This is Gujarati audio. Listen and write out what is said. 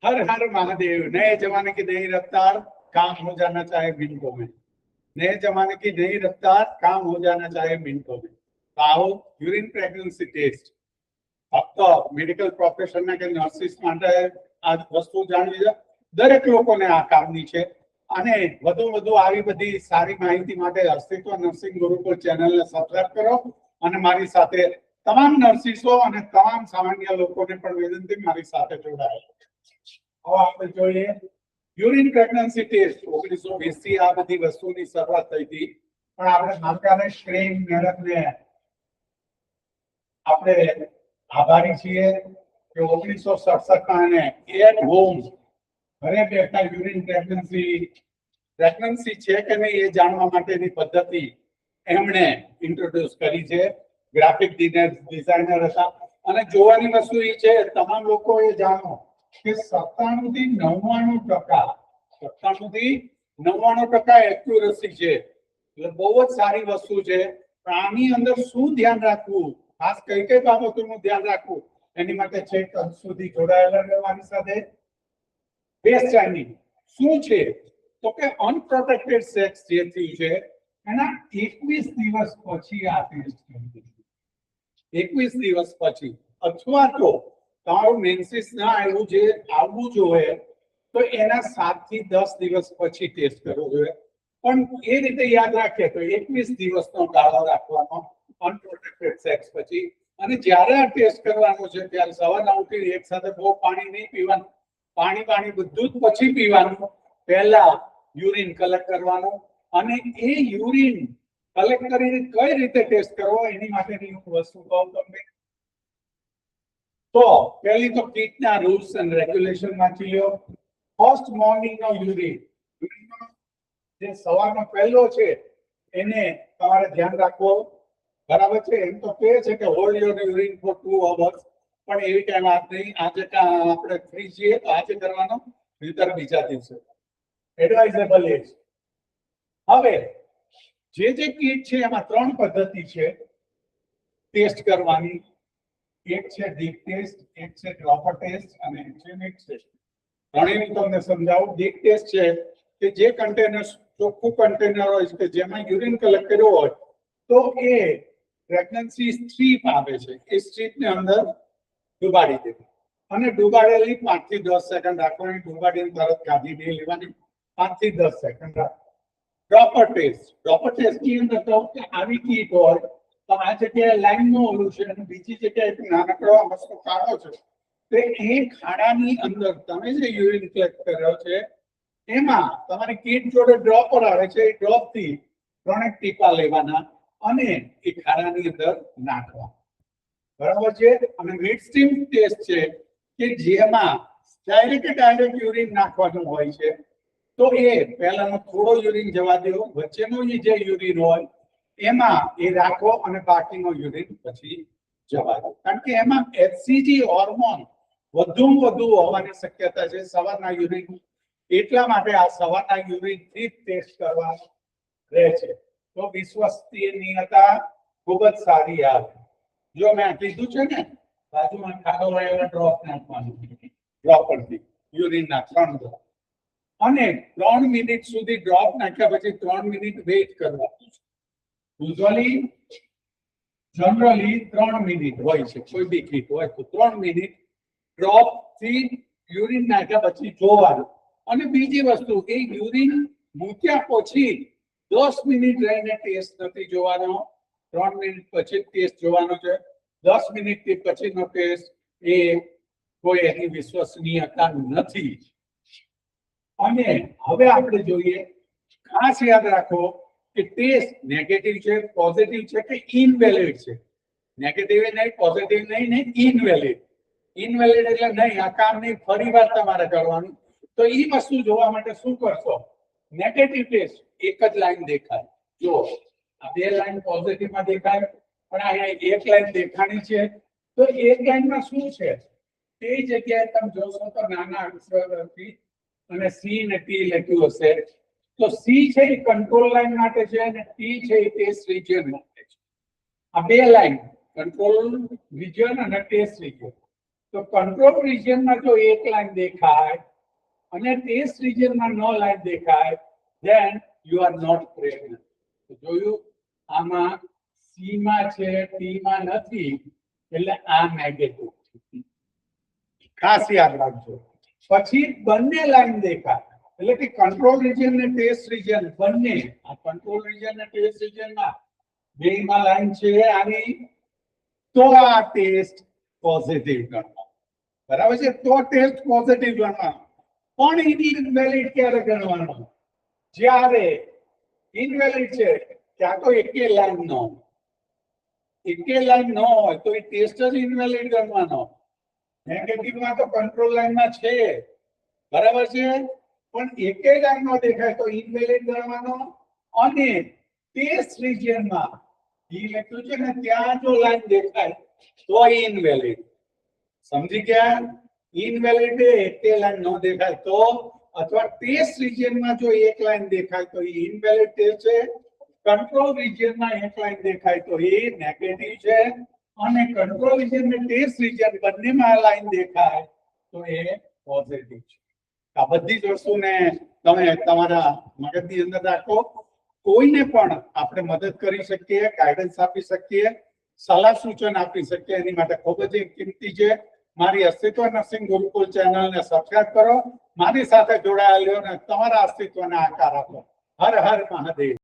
हर हर महादेव। नए जमाने की नई रफ्तार, काम हो जाना चाहे मिनटों में। नए जमाने की नई रफ्तार, काम हो जाना चाहे मिनटों में। तो आओ યુરિન પ્રેગ્નન્સી ટેસ્ટ ફક્ત મેડિકલ પ્રોફેશનના કે નર્સિસ માટે આ વસ્તુ જાણવી છે, દરેક લોકોને આ કામની છે। અને વધુ આવી બધી સારી માહિતી માટે અસ્તિત્વ નર્સિંગ ગુરુકુળ ચેનલને સબસ્ક્રાઇબ કરો અને મારી સાથે તમામ નર્સિસો અને તમામ સામાન્ય લોકોને પણ વિનંતી મારી સાથે જોડાયેલા। હવે આપણે જોઈએ યુરિન પ્રેગ્નન્સી ટેસ્ટ 1920 થી આ બધી વસ્તુની શરૂઆત થઈ હતી, પણ આપણે માતાને સ્ક્રીન મેડમને આપણે આભારી છીએ કે 1967 એટ હોમ ઘરે બેઠા યુરિન પ્રેગ્નન્સી છે કે નહીં એ જાણવા માટેની પદ્ધતિ એમણે ઇન્ટ્રોડ્યુસ કરી છે। ગ્રાફિક ડિઝાઇનર હતા અને જોવાની વસ્તુ એ છે તમામ લોકો એ જાણો કે 97 થી 99% એક્યુરસી છે, એટલે બહુ જ સારી વસ્તુ છે। પણ આની અંદર શું ધ્યાન રાખવું, ખાસ કઈ કઈ બાબતોનું ધ્યાન રાખવું એની માટે છેક અંત સુધી જોડાયેલા રહેવાની સાથે બેસ્ટ ટાઈમિંગ શું છે તો કે અનપ્રોટેક્ટેડ સેક્સ જે થયું છે એના 21 દિવસ પછી આ ટેસ્ટ કરવું। 21 દિવસ પછી અથવા તો તમારું મેન્સિસ ના આવ્યું જે આવવું જોઈએ તો એના 7 થી 10 દિવસ પછી ટેસ્ટ કરવો જોઈએ। પણ એ રીતે યાદ રાખીએ તો 21 દિવસનો ગાળો રાખવાનો અનપ્રોટેક્ટેડ સેક્સ પછી। અને જ્યારે આ ટેસ્ટ કરવાનો છે ત્યારે સવારના ઉઠી એક સાથે બહુ પાણી નહીં પીવાનું, પાણી બધું જ પછી પીવાનું। પહેલા યુરિન કલેક્ટ કરવાનું અને એ યુરિન કલેક્ટ કરીને કઈ રીતે ટેસ્ટ કરવો એની માટેની હું વસ્તુ કહું તમને। તો પહેલી તો કીટના રૂલ્સ એન્ડ રેગ્યુલેશન વાંચી લો। ફર્સ્ટ મોર્નિંગનો યુરિન જે સવારનો પહેલો છે એને તમારે ધ્યાન રાખવો, બરાબર છે। એમ તો કહે છે કે hold your urine for 2 hours, પણ એવી કઈ વાત નહીં। આજે આપણે ફ્રી છીએ તો આજે કરવાનો, નહીંતર બીજા દિવસે એડવાઇઝેબલ એ છે। હવે જે કીટ છે એમાં 3 પદ્ધતિ છે ટેસ્ટ કરવાની। એક છે ડીપ ટેસ્ટ, એક છે ડ્રોપર ટેસ્ટ અને એક છે મિક્સ ટેસ્ટ। ત્રણેયનું તમને સમજાવું। ડીપ ટેસ્ટ છે કે જે કન્ટેનર ચોખ્ખું કન્ટેનર હોય કે જેમાં યુરિન કલેક્ટ કર્યો હોય તો એ પ્રેગ્નન્સી સ્ટ્રીપ આવે છે, એ સ્ટ્રીપને અંદર ડુબાડી દેવી અને ડુબાડેલી 5 થી 10 સેકન્ડ રાખવાની। ડુબાડીને તરત કાઢી નહીં લેવાની, 5 થી 10 સેકન્ડ રાખવાની। ડ્રોપર ટેસ્ટની અંદર તો આવી કીટ હોય તો આ જગ્યાએ લાઈનનું ઓલું છે અને બીજી જગ્યાએ નાનકડો મસ્તો ખાડો છે, તો એ ખાડાની અંદર તમે જે યુરિન કલેક્ટ કર્યો છે એમાં તમારી કીટ જોડે ડ્રોપર આવે છે, એ ડ્રોપથી 3 ટીપા લેવાના અને એ ખાડાની અંદર નાખવા, બરાબર છે। અને મિડ સ્ટ્રીમ ટેસ્ટ છે કે જેમાં ડાયરેક્ટ યુરિન નાખવાનું હોય છે, તો એ પહેલાનો થોડો યુરિન જવા દેવો, વચ્ચેનો જે યુરિન હોય એમાં એ રાખો અને બાકીનો યુરિન પછી જવા દો, કારણ કે એમાં એચસીજી હોર્મોન વધુ હોવાની શક્યતા છે સવારના યુરિન। એટલા માટે આ સવારના યુરિન થી ટેસ્ટ કરવા રહે છે। તો વિશ્વસનીયતા ખૂબ જ સારી આવે। જો મેં કીધું છે ને બાજુમાં ખાડો હોય એવા ડ્રોપ નાખવાનું, ડ્રોપરથી યુરિનના 3 ડ્રોપ અને 3 મિનિટ સુધી ડ્રોપ નાખ્યા પછી 3 મિનિટ વેઇટ કરવાનું। જનરલી 3 મિનિટ હોય છે, કોઈ બી કીટ હોય તો 3 મિનિટ ડ્રોપ થી યુરિન નાખ્યા પછી જોવાનું। અને બીજી વસ્તુ કે યુરિન મૂક્યા પછી 10 મિનિટ રહીને ટેસ્ટ નથી જોવાનો, 3 મિનિટ પછી ટેસ્ટ જોવાનો છે। 10 મિનિટ થી પછીનો ટેસ્ટ એ કોઈ એની વિશ્વસનીયતા નથી। અને હવે આપણે જોઈએ, ખાસ યાદ રાખો કે ટેસ્ટ નેગેટિવ છે, પોઝિટિવ છે કે ઇનવેલિડ છે। નેગેટિવ નહીં, પોઝિટિવ નહીં, ઇનવેલિડ એટલે નહીં, આ કામ નહીં, ફરી વાર તમારે કરવાનું। તો એ વસ્તુ જોવા માટે શું કરશો, નેગેટિવ ટેસ્ટ એક જ લાઈન દેખાય, જો આ 2 લાઈન પોઝિટિવમાં દેખાય પણ અહીંયા એક લાઈન દેખાણી છે, તો એક લાઈનમાં શું છે તે જગ્યાએ તમે જોશો તો નાના અક્ષરથી અને સી ને ટી લખ્યું હશે, તો સી છે એ કંટ્રોલ લાઈન માટે છે અને ટી છે એ ટેસ્ટ રિજિયન માટે છે। આ 2 લાઈન કંટ્રોલ રિજિયન અને ટેસ્ટ રિજિયન તો કંટ્રોલ રિજિયનમાં જો એક લાઈન દેખાય અને ટેસ્ટ રિજિયનમાં નો લાઈન દેખાય, then you are not pregnant. જોયું, આમાં સી માં છે, ટી માં નથી, એટલે આ નેગેટિવ છે. ખાસ યાદ રાખજો. પછી બંને લાઈન દેખાય એટલે કે કંટ્રોલ રિજિયન ને ટેસ્ટ રિજિયન બંને, આ કંટ્રોલ રિજિયન ને ટેસ્ટ રિજિયનમાં બેમાં લાઈન છે આની, તો આ ટેસ્ટ પોઝિટિવ ગણવાનો. બરાબર છે? તો ટેસ્ટ પોઝિટિવ ગણવાનો. પણ ઇનવેલિડ ક્યારે ગણવાનો? જ્યારે ઇનવેલિડ છે ત્યાં તો એકે લાઈન નો, એકે લાઈન નો હોય તો એ ટેસ્ટ જ ઇનવેલિડ ગણવાનો. નેગેટિવમાં તો કંટ્રોલ લાઈનમાં છે, બરાબર છે, પણ એકે લાઈન નો દેખાય તો ઇનવેલિડ ગણવાનો. અને ટેસ્ટ રિજિયનમાં ઈ લખ્યું છે ને ત્યાં જો લાઈન દેખાય તો ઇનવેલિડ. સમજી ગયા? ઇનવેલિડ એકે લાઈન નો દેખાય તો, અથવા ટેસ્ટ રિજિયનમાં જો એક લાઈન દેખાય તો એ ઇનવેલિડ ટેસ્ટ છે. કંટ્રોલ રિજિયનમાં એક લાઈન દેખાય તો એ નેગેટિવ છે. અને કંટ્રોલ રિજિયન ને ટેસ્ટ રિજિયન બંનેમાં લાઈન દેખાય તો એ પોઝિટિવ છે. આ બધી જ વસ્તુને તમે તમારા મગજની અંદર રાખો. કોઈને પણ આપણે મદદ કરી શકીએ, ગાઈડન્સ આપી શકીએ, સલાહ સૂચન આપી શકીએ, એની માટે ખૂબ જ કિંમતી છે. મારી અસ્તિત્વ નર્સિંગ ગુરુકુલ ચેનલને સબસ્ક્રાઇબ કરો, મારી સાથે જોડાયેલા અને તમારા અસ્તિત્વને આકાર આપો. હર હર મહાદેવ.